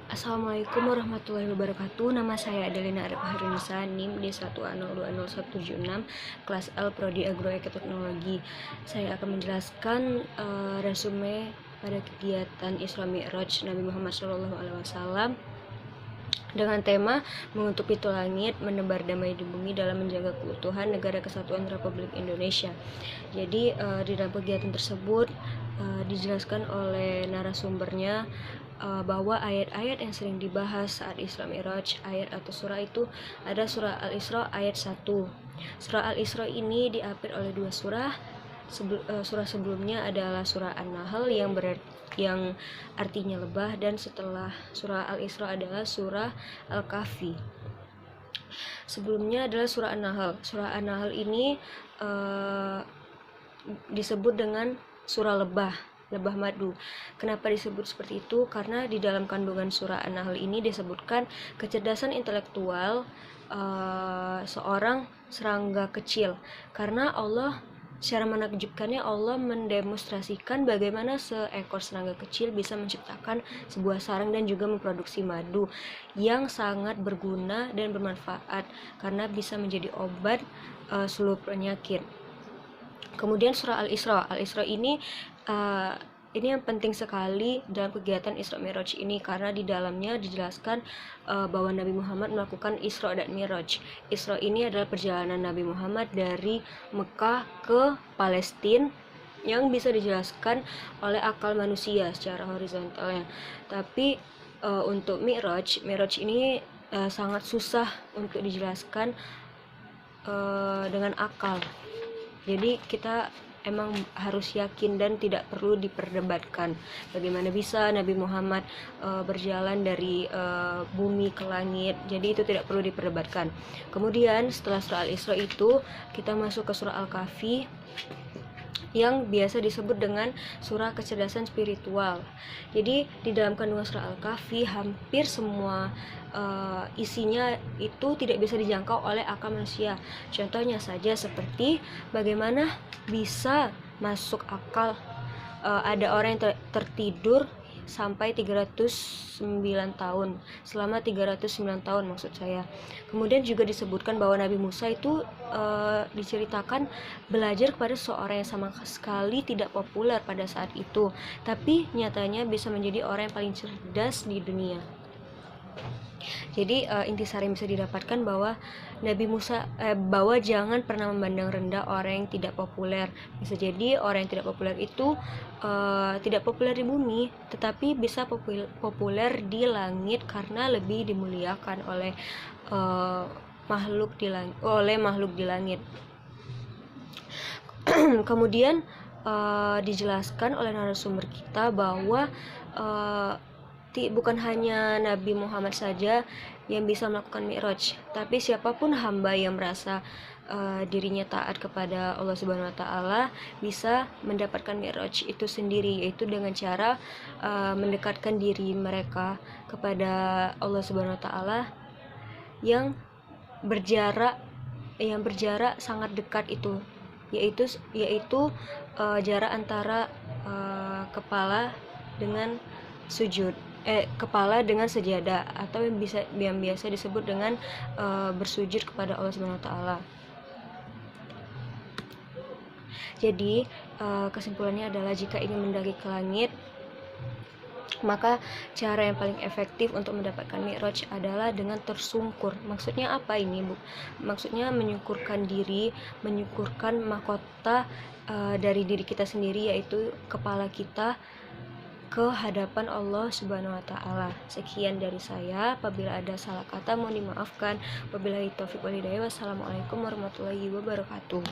Assalamualaikum warahmatullahi wabarakatuh. Nama saya Adelina Arif Harunisa, NIM D1020176, kelas L Prodi Agroekoteknologi. Saya akan menjelaskan resume pada kegiatan Isra Mi'raj Nabi Muhammad SAW dengan tema mengetuk pintu langit, menebar damai di bumi dalam menjaga keutuhan Negara Kesatuan Republik Indonesia. Jadi di dalam kegiatan tersebut dijelaskan oleh narasumbernya bahwa ayat-ayat yang sering dibahas saat Isra Mi'raj, ayat atau surah itu ada surah Al-Isra ayat 1. Surah Al-Isra ini diapit oleh dua surah. Surah sebelumnya adalah surah An-Nahl yang artinya lebah, dan setelah surah Al-Isra adalah surah Al-Kahfi. Sebelumnya adalah surah An-Nahl. Surah An-Nahl ini disebut dengan surah lebah madu. Kenapa disebut seperti itu? Karena di dalam kandungan surah An-Nahl ini disebutkan kecerdasan intelektual seorang serangga kecil, karena Allah secara menakjubkannya Allah mendemonstrasikan bagaimana seekor serangga kecil bisa menciptakan sebuah sarang dan juga memproduksi madu yang sangat berguna dan bermanfaat karena bisa menjadi obat seluruh penyakit. Kemudian surah Al-Isra. Al-Isra ini yang penting sekali dalam kegiatan Isra Mi'raj ini, karena di dalamnya dijelaskan bahwa Nabi Muhammad melakukan Isra dan Mi'raj. Isra ini adalah perjalanan Nabi Muhammad dari Mekah ke Palestina yang bisa dijelaskan oleh akal manusia secara horizontalnya. Tapi untuk Mi'raj ini sangat susah untuk dijelaskan dengan akal. Jadi kita emang harus yakin dan tidak perlu diperdebatkan bagaimana bisa Nabi Muhammad berjalan dari bumi ke langit. Jadi itu tidak perlu diperdebatkan. Kemudian setelah surah Al-Isra itu kita masuk ke surah Al-Kahfi yang biasa disebut dengan surah kecerdasan spiritual. Jadi di dalam kandungan surah Al-Kahfi hampir semua isinya itu tidak bisa dijangkau oleh akal manusia. Contohnya saja seperti bagaimana bisa masuk akal ada orang yang tertidur sampai 309 tahun, selama 309 tahun maksud saya. Kemudian juga disebutkan bahwa Nabi Musa itu diceritakan belajar kepada seorang yang sama sekali tidak populer pada saat itu, tapi nyatanya bisa menjadi orang yang paling cerdas di dunia. Jadi intisari yang bisa didapatkan bahwa Nabi Musa bahwa jangan pernah memandang rendah orang yang tidak populer. Bisa jadi orang yang tidak populer itu tidak populer di bumi, tetapi bisa populer di langit karena lebih dimuliakan oleh makhluk di langit. Kemudian dijelaskan oleh narasumber kita bahwa bukan hanya Nabi Muhammad saja yang bisa melakukan Mi'raj, tapi siapapun hamba yang merasa dirinya taat kepada Allah Subhanahu wa taala bisa mendapatkan Mi'raj itu sendiri, yaitu dengan cara mendekatkan diri mereka kepada Allah Subhanahu wa taala yang berjarak sangat dekat itu, yaitu jarak antara kepala dengan sujud. Kepala dengan sejadah, atau yang biasa disebut dengan bersujud kepada Allah Subhanahu wa taala. Jadi kesimpulannya adalah jika ingin mendaki ke langit, maka cara yang paling efektif untuk mendapatkan Mi'raj adalah dengan tersungkur. Maksudnya apa ini, Bu? Maksudnya menyungkurkan diri, menyungkurkan mahkota dari diri kita sendiri, yaitu kepala kita ke hadapan Allah Subhanahu wa taala. Sekian dari saya. Apabila ada salah kata mohon dimaafkan. Wabillahi taufiq wal hidayah. Wassalamualaikum warahmatullahi wabarakatuh.